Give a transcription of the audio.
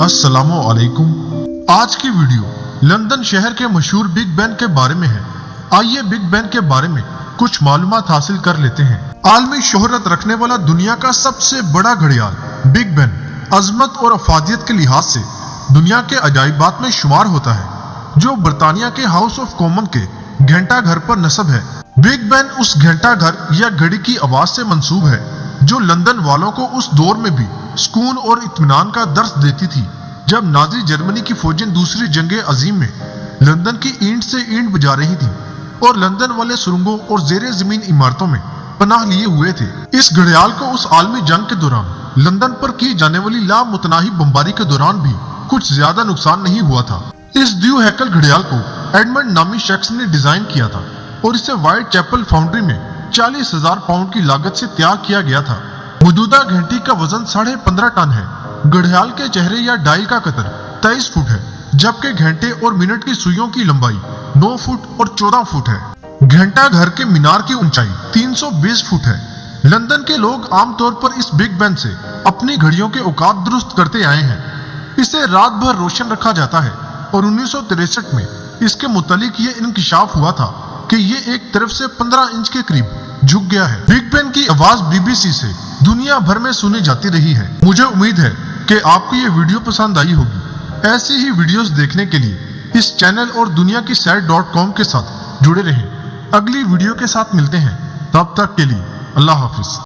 अस्सलामु अलैकुम। आज की वीडियो लंदन शहर के मशहूर बिग बैन के बारे में है। आइए बिग बैन के बारे में कुछ मालूमात हासिल कर लेते हैं। आलमी शोहरत रखने वाला दुनिया का सबसे बड़ा घड़ियाल बिग बैन अजमत और अफादियत के लिहाज से दुनिया के अजाइबात में शुमार होता है, जो बरतानिया के हाउस ऑफ कॉमन के घंटा घर पर नस्ब है। बिग बैन उस घंटा घर या घड़ी की आवाज से मंसूब है जो लंदन वालों को उस दौर में भी सुकून और इत्मीनान का दर्स देती थी जब नाजी जर्मनी की फौजें दूसरी जंग अजीम में लंदन की ईंट से ईंट बजा रही थी और लंदन वाले सुरंगों और जेरे जमीन इमारतों में पनाह लिए हुए थे। इस घड़ियाल को उस आलमी जंग के दौरान लंदन पर की जाने वाली लामुतनाही बमबारी के दौरान भी कुछ ज्यादा नुकसान नहीं हुआ था। इस द्यू हैकल घड़ियाल को एडमंड नामी शख्स ने डिजाइन किया था और इसे व्हाइट चैपल फाउंड्री में 40,000 पाउंड की लागत से तैयार किया गया था। मौजूदा घंटी का वजन 15.5 टन है। घड़ियाल के चेहरे या डायल का कतर 23 फुट है, जबकि घंटे और मिनट की सुइयों की लंबाई 9 फुट और 14 फुट है। घंटा घर के मीनार की ऊंचाई 320 फुट है। लंदन के लोग आमतौर पर इस बिग बैन से अपनी घड़ियों के औकात दुरुस्त करते आए हैं। इसे रात भर रोशन रखा जाता है और 1963 में इसके मुतालिक ये इंकिशाफ हुआ था कि ये एक तरफ से 15 इंच के करीब झुक गया है। बिग बैन की आवाज BBC से दुनिया भर में सुनी जाती रही है। मुझे उम्मीद है कि आपको ये वीडियो पसंद आई होगी। ऐसी ही वीडियोस देखने के लिए इस चैनल और दुनिया की सैर.com के साथ जुड़े रहें। अगली वीडियो के साथ मिलते हैं, तब तक के लिए अल्लाह हाफिज।